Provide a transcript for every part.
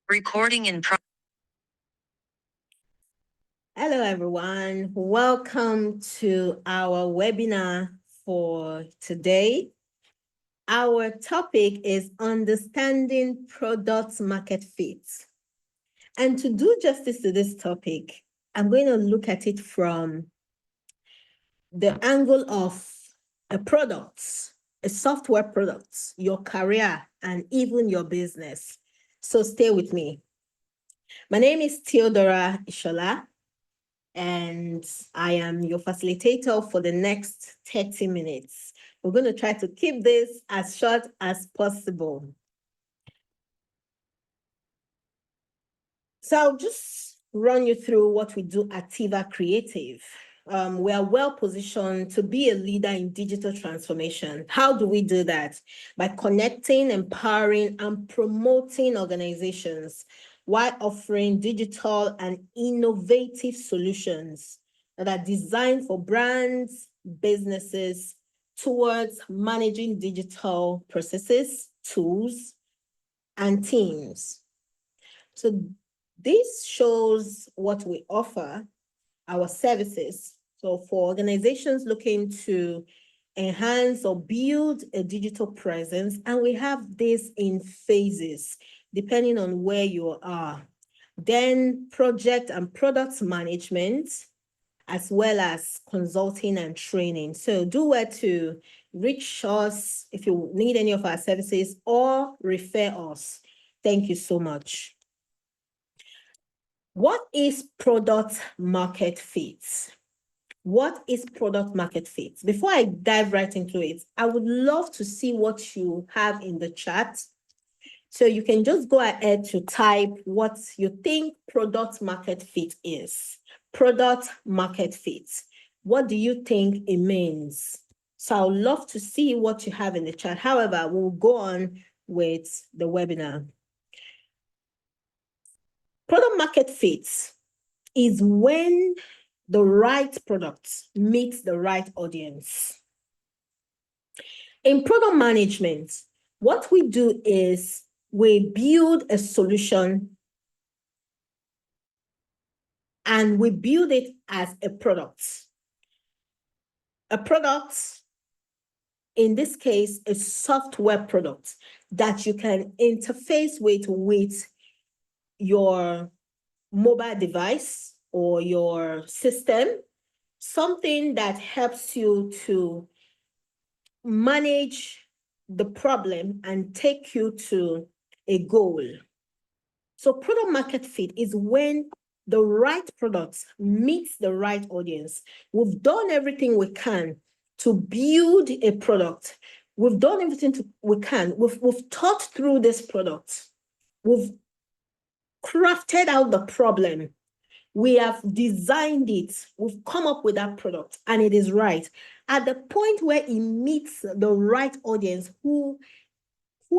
Recording in pro. Hello, everyone. Welcome to our webinar for today. Our topic is understanding product market fit. And to do justice to this topic, I'm going to look at it from the angle of a product, a software product, your career, and even your business. So stay with me. My name is Theodora Ishola, and I am your facilitator for the next 30 minutes. We're going to try to keep this as short as possible. So I'll just run you through what we do at Tiva Creative. We are well positioned to be a leader in digital transformation. How do we do that? By connecting, empowering, and promoting organizations while offering digital and innovative solutions that are designed for brands, businesses towards managing digital processes, tools, and teams. So this shows what we offer, our services. So for organizations looking to enhance or build a digital presence, and we have this in phases, depending on where you are. Then project and product management, as well as consulting and training. So do well to reach us if you need any of our services or refer us. Thank you so much. What is product market fit? What is product market fit? Before I dive right into it, I would love to see what you have in the chat. So you can just go ahead to type what you think product market fit is. Product market fit. What do you think it means? So I would love to see what you have in the chat. However, we'll go on with the webinar. Product market fit is when the right product meets the right audience. In product management, what we do is we build a solution and we build it as a product. A product, in this case, a software product that you can interface with your mobile device or your system, something that helps you to manage the problem and take you to a goal. So product market fit is when the right products meets the right audience. We've done everything we can to build a product. We've done everything we can. We've thought through this product. We've crafted out the problem. We have designed it. We've come up with that product and it is right. At the point where it meets the right audience who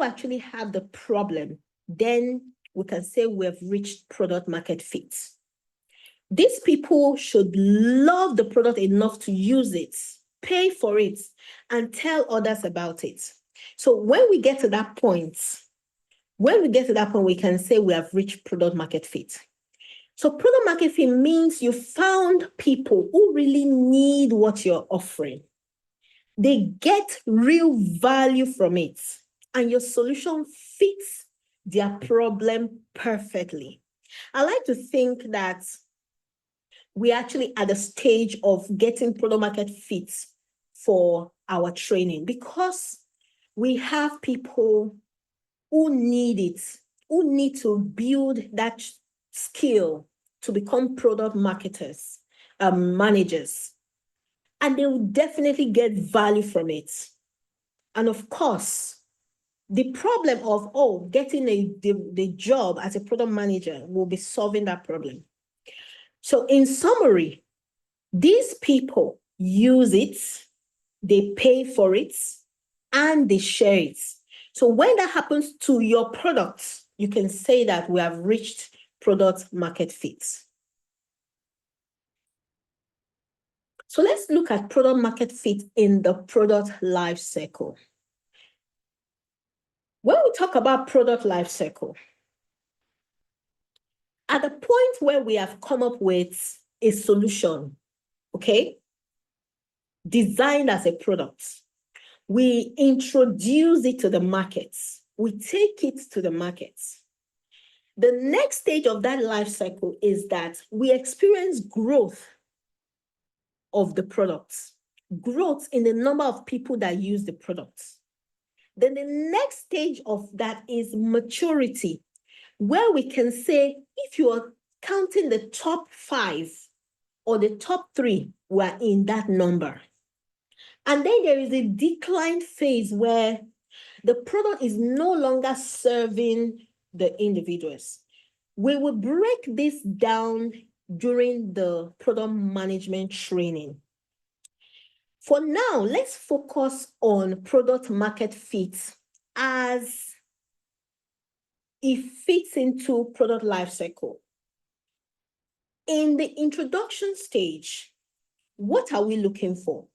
actually have the problem, then we can say we have reached product market fit. These people should love the product enough to use it, pay for it, and tell others about it. So when we get to that point, we can say we have reached product market fit. So product market fit means you found people who really need what you're offering. They get real value from it, and your solution fits their problem perfectly. I like to think that we're actually at the stage of getting product market fit for our training because we have people who need it, who need to build that skill to become product marketers, managers, and they will definitely get value from it. And of course, the problem of getting the job as a product manager will be solving that problem. So in summary, these people use it, they pay for it, and they share it. So when that happens to your products, you can say that we have reached product market fit. So let's look at product market fit in the product life cycle. When we talk about product life cycle, At the point where we have come up with a solution, okay, designed as a product, we introduce it to the markets. We take it to the markets. The next stage of that life cycle is that we experience growth of the products, growth in the number of people that use the products. Then the next stage of that is maturity, where we can say, if you are counting the top 5 or the top 3, we're in that number. And then there is a decline phase where the product is no longer serving the individuals. We will break this down during the product management training. For now, let's focus on product market fit as it fits into product lifecycle. In the introduction stage, what are we looking for?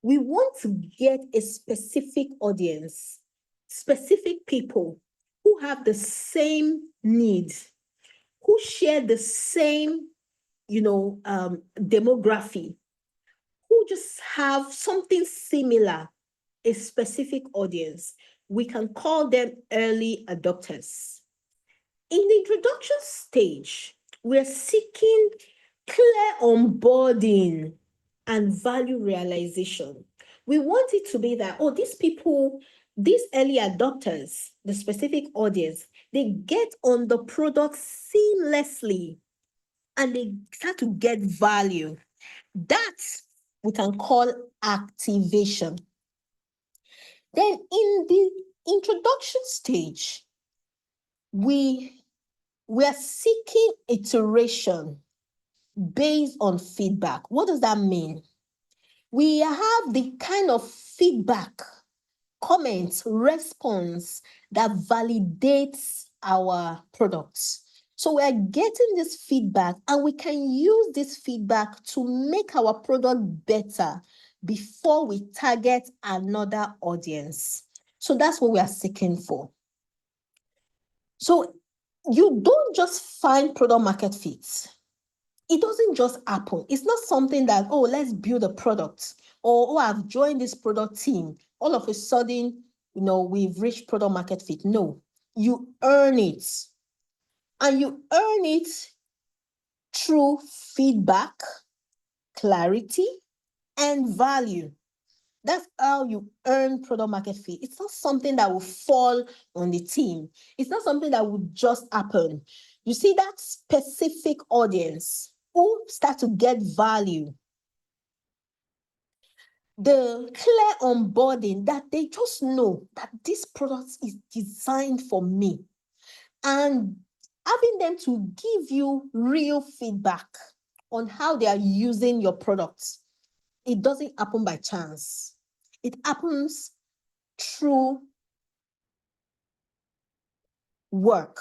We want to get a specific audience, specific people who have the same needs, who share the same, demography, who just have something similar, a specific audience. We can call them early adopters. In the introduction stage, we're seeking clear onboarding and value realization. We want it to be that, these people, these early adopters, the specific audience, they get on the product seamlessly and they start to get value. That we can call activation. Then in the introduction stage, we are seeking iteration based on feedback. What does that mean? We have the kind of feedback, comments, response that validates our products. So we are getting this feedback and we can use this feedback to make our product better before we target another audience. So that's what we are seeking for. So you don't just find product market fit. It doesn't just happen. It's not something that, let's build a product, or I've joined this product team. All of a sudden, we've reached product market fit. No, you earn it. And you earn it through feedback, clarity, and value. That's how you earn product market fit. It's not something that will fall on the team. It's not something that will just happen. You see that specific audience who start to get value, the clear onboarding that they just know that this product is designed for me, and having them to give you real feedback on how they are using your products. It doesn't happen by chance. It happens through work.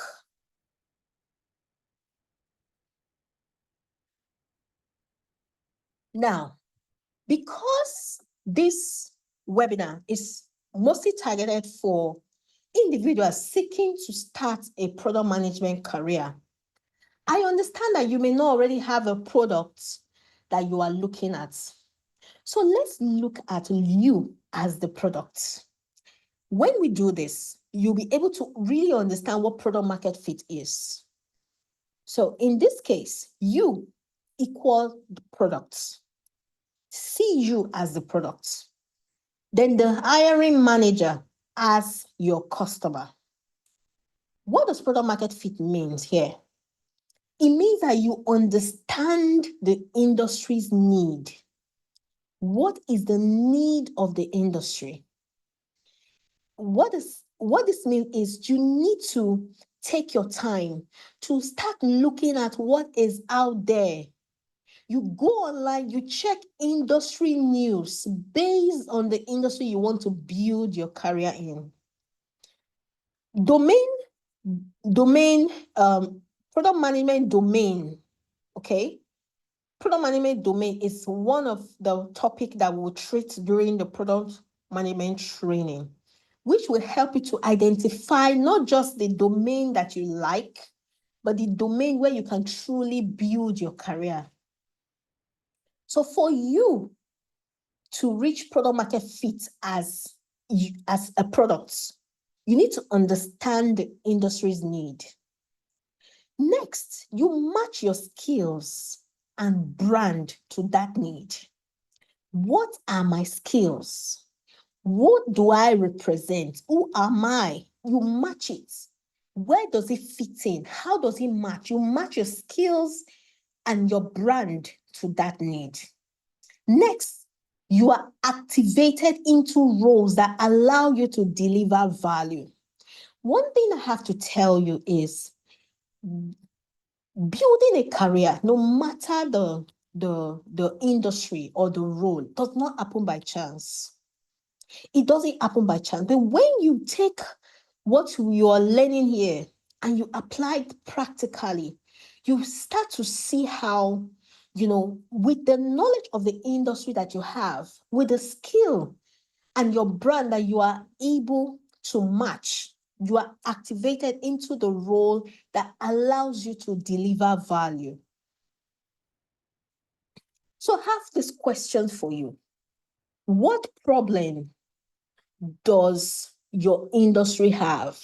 Now, because this webinar is mostly targeted for individuals seeking to start a product management career, I understand that you may not already have a product that you are looking at. So let's look at you as the product. When we do this, you'll be able to really understand what product market fit is. So in this case, you equal the product. See you as the product. Then the hiring manager as your customer. What does product market fit mean here? It means that you understand the industry's need. What is the need of the industry? What this means is you need to take your time to start looking at what is out there. You go online, you check industry news based on the industry you want to build your career in. Product management domain, okay? Product management domain is one of the topics that we'll treat during the product management training, which will help you to identify not just the domain that you like, but the domain where you can truly build your career. So for you to reach product market fit as a product, you need to understand the industry's need. Next, you match your skills and brand to that need. What are my skills? What do I represent? Who am I? You match it. Where does it fit in? How does it match? You match your skills and your brand to that need. Next, you are activated into roles that allow you to deliver value. One thing I have to tell you is building a career, no matter the industry or the role, does not happen by chance. It doesn't happen by chance. But when you take what you are learning here and you apply it practically, you start to see how, with the knowledge of the industry that you have, with the skill and your brand that you are able to match, you are activated into the role that allows you to deliver value. So I have this question for you. What problem does your industry have?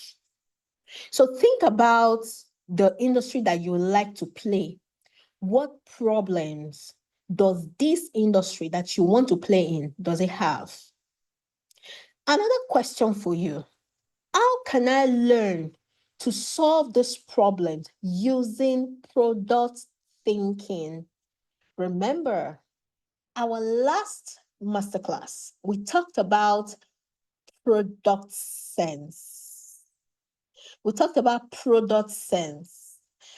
So think about the industry that you like to play. What problems does this industry that you want to play in, does it have? Another question for you. How can I learn to solve this problem using product thinking? Remember, our last masterclass, we talked about product sense. We talked about product sense.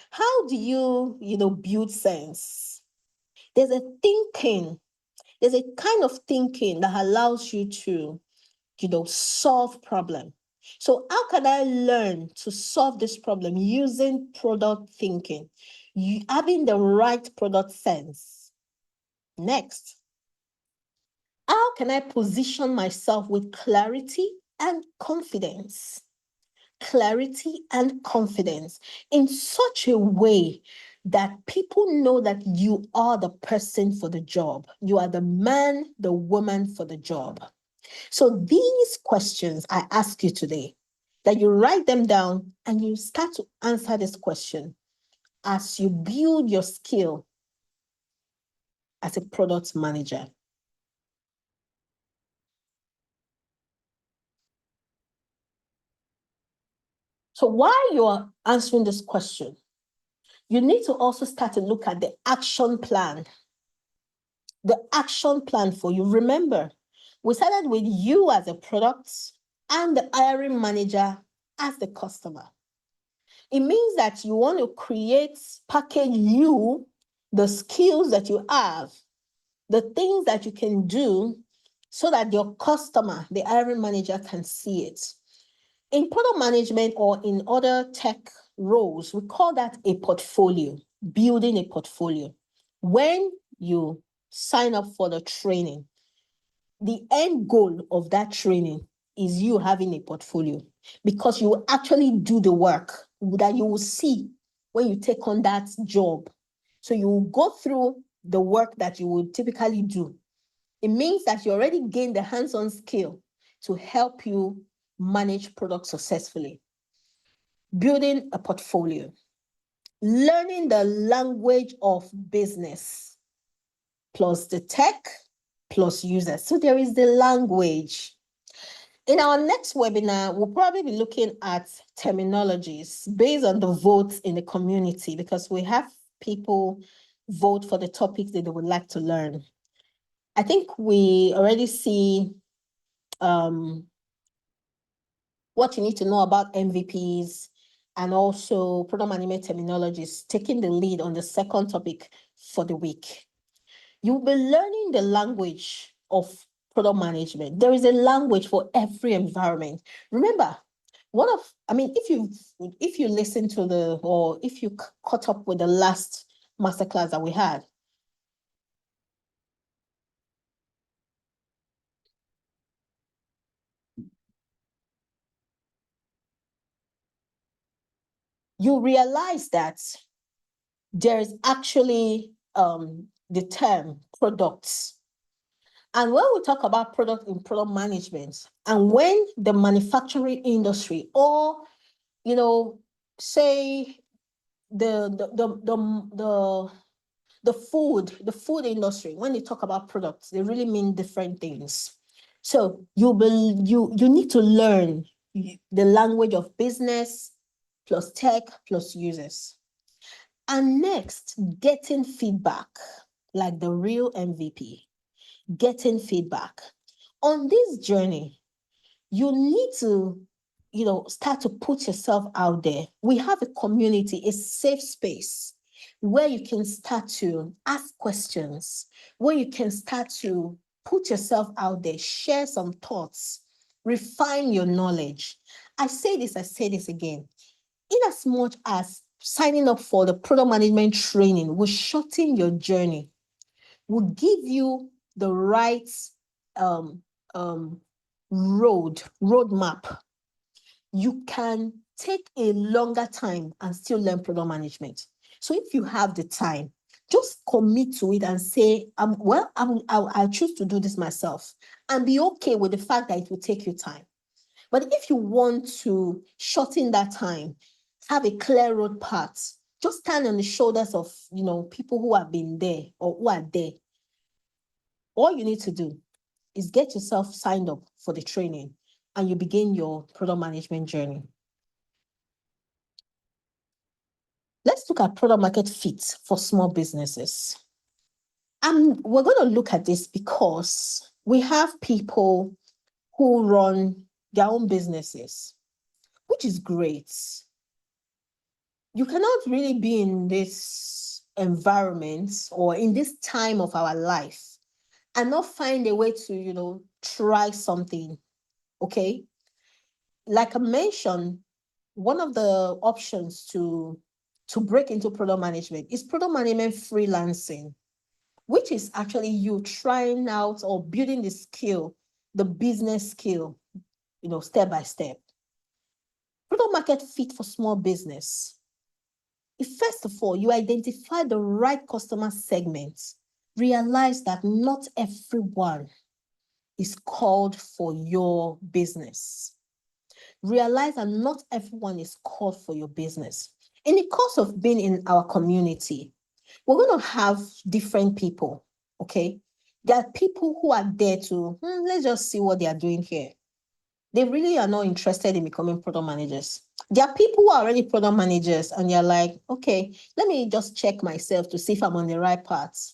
How do you, build sense? There's a kind of thinking that allows you to, solve problem. So how can I learn to solve this problem using product thinking? Having the right product sense. Next, how can I position myself with clarity and confidence? Clarity and confidence in such a way that people know that you are the person for the job. You are the man, the woman for the job. So these questions I ask you today, that you write them down and you start to answer this question as you build your skill as a product manager. So while you're answering this question, you need to also start to look at the action plan. The action plan for you. Remember, we started with you as a product and the hiring manager as the customer. It means that you want to package you, the skills that you have, the things that you can do so that your customer, the hiring manager, can see it. In product management or in other tech roles, we call that a portfolio, building a portfolio. When you sign up for the training, the end goal of that training is you having a portfolio, because you will actually do the work that you will see when you take on that job. So you will go through the work that you would typically do. It means that you already gained the hands-on skill to help you manage products successfully. Building a portfolio, learning the language of business, plus the tech, plus users. So there is the language. In our next webinar, we'll probably be looking at terminologies based on the votes in the community, because we have people vote for the topics that they would like to learn. I think we already see what you need to know about MVPs and also product management terminologies, taking the lead on the second topic for the week. You'll be learning the language of product management. There is a language for every environment. Remember, if you listen to or if you caught up with the last masterclass that we had, you realize that there is actually the term products. And when we talk about product in product management, and when the manufacturing industry, or say the food industry, when they talk about products, they really mean different things. So you need to learn the language of business plus tech plus users. And next, getting feedback, like the real MVP, getting feedback. On this journey, you need to, start to put yourself out there. We have a community, a safe space where you can start to ask questions, where you can start to put yourself out there, share some thoughts, refine your knowledge. I say this again. In as much as signing up for the product management training will shorten your journey, will give you the right roadmap, you can take a longer time and still learn product management. So if you have the time, just commit to it and say, I'll choose to do this myself, and be okay with the fact that it will take you time. But if you want to shorten that time, have a clear road path, just stand on the shoulders of people who have been there or who are there. All you need to do is get yourself signed up for the training and you begin your product management journey. Let's look at product market fit for small businesses. And we're going to look at this because we have people who run their own businesses, which is great. You cannot really be in this environment or in this time of our life and not find a way to, try something. Okay. Like I mentioned, one of the options to break into product management is product management freelancing, which is actually you trying out or building the skill, the business skill, step by step. Product market fit for small business. If first of all, you identify the right customer segments, realize that not everyone is called for your business. Realize that not everyone is called for your business. In the course of being in our community, we're going to have different people, okay? There are people who are there to, let's just see what they are doing here. They really are not interested in becoming product managers. There are people who are already product managers and they're like, okay, let me just check myself to see if I'm on the right path.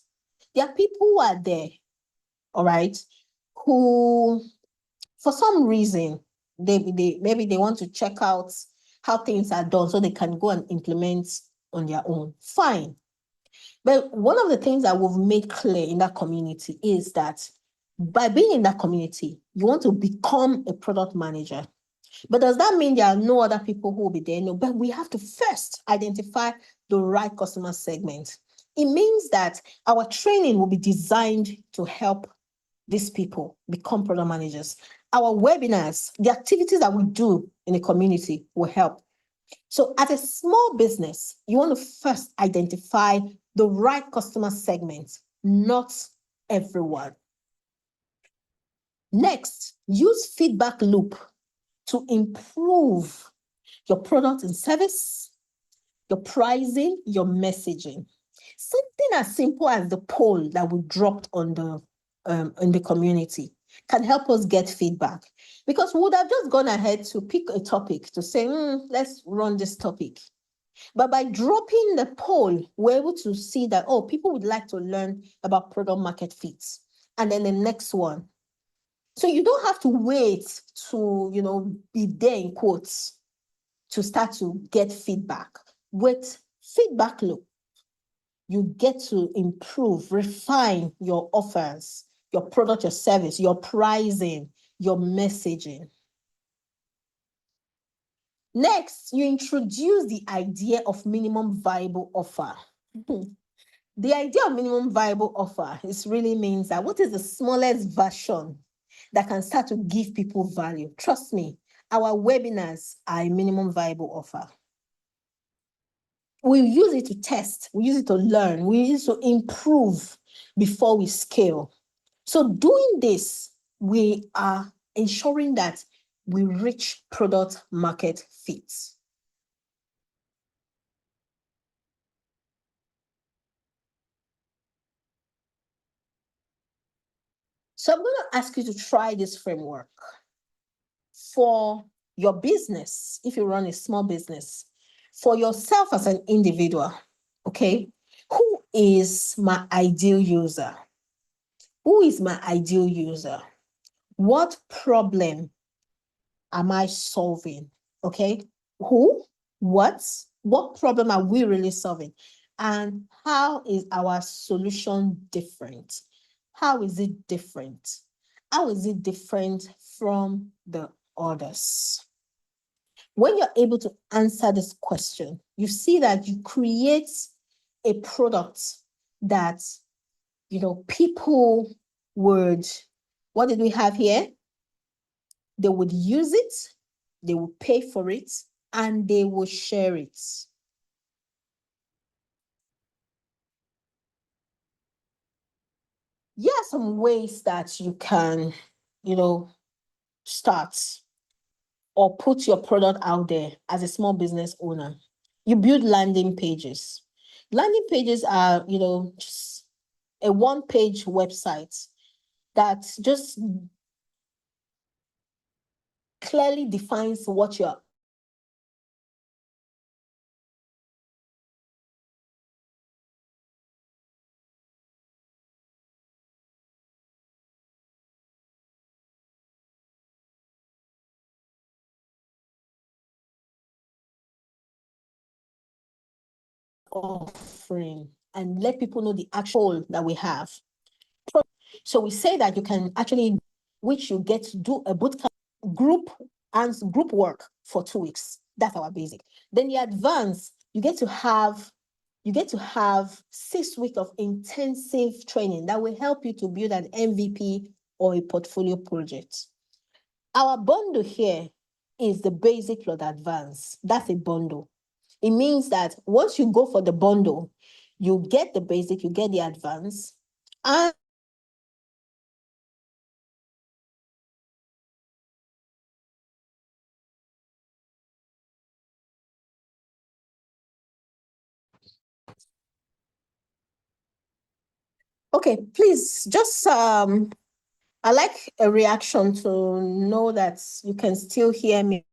There are people who are there, all right, who, for some reason, maybe they want to check out how things are done so they can go and implement on their own. Fine. But one of the things that we've made clear in that community is that by being in that community, you want to become a product manager. But does that mean there are no other people who will be there? No, but we have to first identify the right customer segment. It means that our training will be designed to help these people become product managers. Our webinars, the activities that we do in the community will help. So as a small business, you want to first identify the right customer segment, not everyone. Next, use feedback loop to improve your product and service, your pricing, your messaging. Something as simple as the poll that we dropped on in the community can help us get feedback, because we would have just gone ahead to pick a topic to say, let's run this topic. But by dropping the poll, we're able to see that, people would like to learn about product market fits. And then the next one. So you don't have to wait to, be there in quotes to start to get feedback. With feedback loop, you get to improve, refine your offers, your product, your service, your pricing, your messaging. Next, you introduce the idea of minimum viable offer. The idea of minimum viable offer really means that what is the smallest version that can start to give people value? Trust me, our webinars are a minimum viable offer. we use it to test, we use it to learn, we use it to improve before we scale. So doing this, we are ensuring that we reach product market fit. So I'm going to ask you to try this framework for your business, if you run a small business, for yourself as an individual, okay? Who is my ideal user? Who is my ideal user? What problem am I solving? Okay? Who? What problem are we really solving? And how is our solution different? How is it different? How is it different from the others? When you're able to answer this question, you see that you create a product that, people would, what did we have here? They would use it, they would pay for it, and they will share it. Here are some ways that you can, start or put your product out there as a small business owner. You build landing pages. Landing pages are, just a one-page website that just clearly defines what you're offering and let people know the actual that we have. So we say that you can actually, which you get to do a bootcamp group and group work for 2 weeks. That's our basic. Then the advanced, you get to have 6 weeks of intensive training that will help you to build an MVP or a portfolio project. Our bundle here is the basic plus advanced. That's a bundle. It means that once you go for the bundle, you get the basic, you get the advanced, and okay, please just I like a reaction to know that you can still hear me.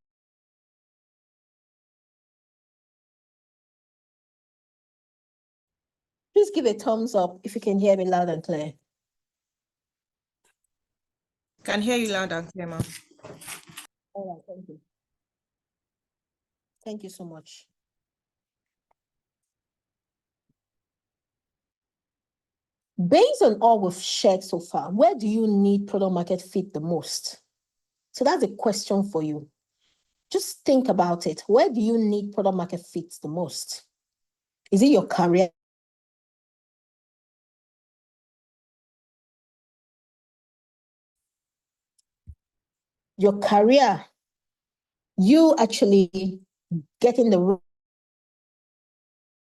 Please give a thumbs up if you can hear me loud and clear. Can hear you loud and clear, ma'am. All right, thank you. Thank you so much. Based on all we've shared so far, where do you need product market fit the most? So that's a question for you. Just think about it. Where do you need product market fit the most? Is it your career? Your career, you actually getting the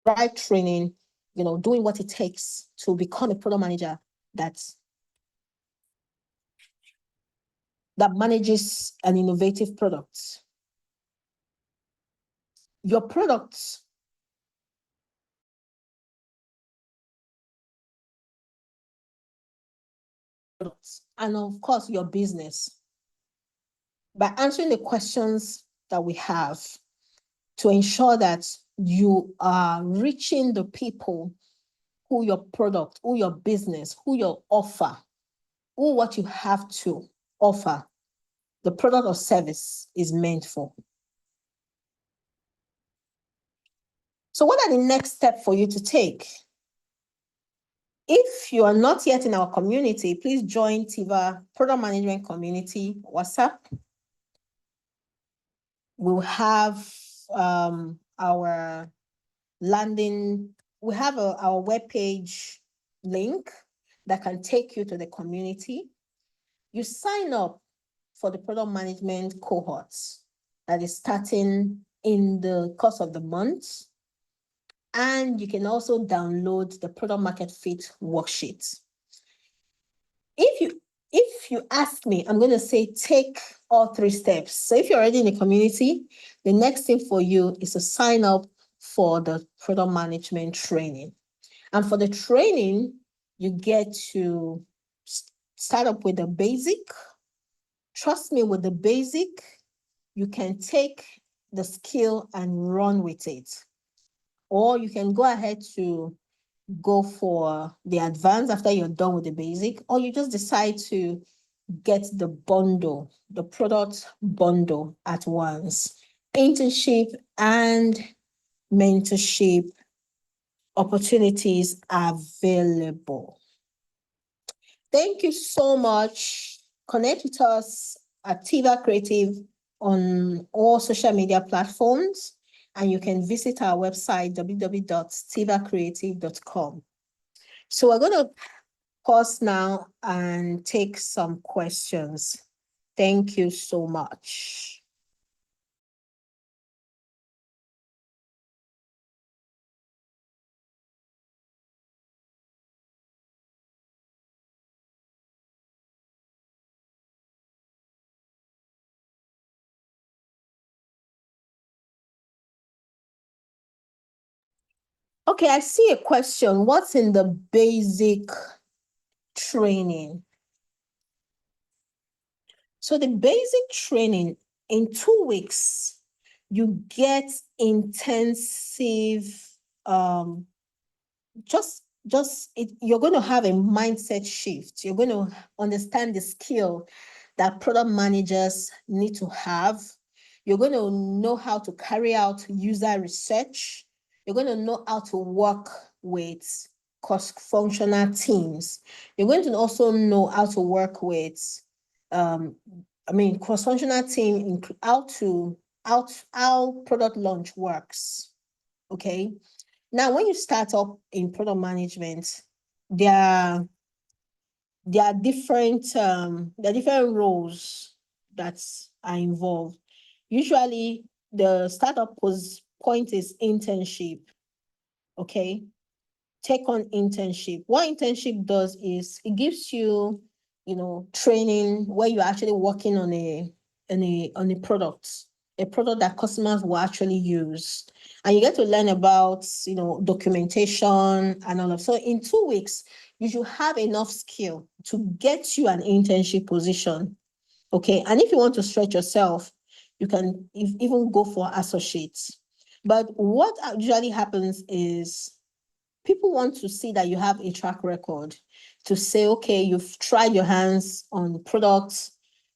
right training, doing what it takes to become a product manager that manages an innovative product. Your products and of course your business. By answering the questions that we have to ensure that you are reaching the people who your product, who your business, who your offer, who what you have to offer, the product or service is meant for. So what are the next steps for you to take? If you are not yet in our community, please join Tiva Product Management Community WhatsApp. We'll have our landing, we have our webpage link that can take you to the community. You sign up for the product management cohorts that is starting in the course of the month. And you can also download the product market fit worksheet. If you ask me, I'm going to say take all 3 steps. So if you're already in the community, the next thing for you is to sign up for the product management training. And for the training, you get to start up with the basic. Trust me, with the basic, you can take the skill and run with it. Or you can go ahead to go for the advanced after you're done with the basic, or you just decide to get the bundle, the product bundle at once. Internship and mentorship opportunities available. Thank you so much. Connect with us at Tiva Creative on all social media platforms, and you can visit our website, www.tivacreative.com. So we're going to pause now and take some questions. Thank you so much. Okay, I see a question. What's in the basic training? So the basic training, in 2 weeks, you get intensive, you're going to have a mindset shift. You're going to understand the skill that product managers need to have. You're going to know how to carry out user research. You're going to know how to work with cross-functional teams. You're going to also know how to work with, cross-functional team, how product launch works. Okay. Now, when you start up in product management, there are different roles that are involved. Usually, the startup point is internship. Okay, take on internship. What internship does is it gives you, training where you're actually working on a product that customers will actually use. And you get to learn about, documentation and all of. So in 2 weeks, you should have enough skill to get you an internship position. Okay. And if you want to stretch yourself, you can even go for associates. But what usually happens is people want to see that you have a track record, to say, okay, you've tried your hands on products,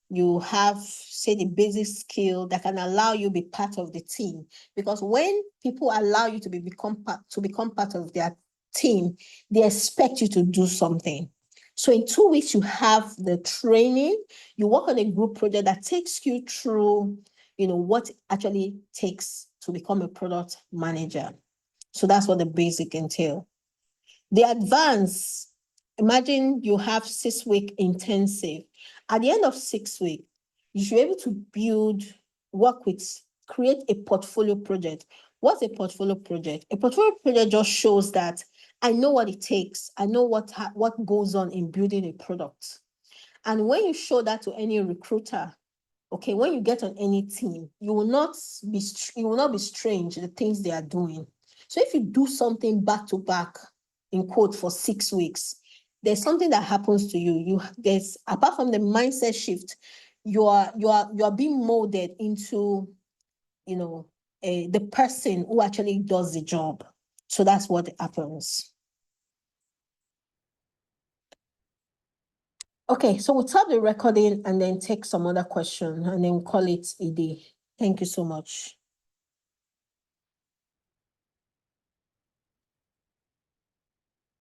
you have, say, the basic skill that can allow you be part of the team. Because when people allow you to become part of their team, they expect you to do something. So in 2 weeks, you have the training, you work on a group project that takes you through, what it actually takes to become a product manager. So that's what the basic entail. The advanced, imagine you have 6-week intensive. At the end of 6 weeks, you should be able to create a portfolio project. What's a portfolio project? A portfolio project just shows that I know what it takes. I know what goes on in building a product. And when you show that to any recruiter, okay, when you get on any team, you will not be strange the things they are doing. So if you do something back to back, in quote, for 6 weeks, there's something that happens to you. There's, apart from the mindset shift, you are being molded into, the person who actually does the job. So that's what happens. Okay, so we'll stop the recording and then take some other question and then call it a day. Thank you so much.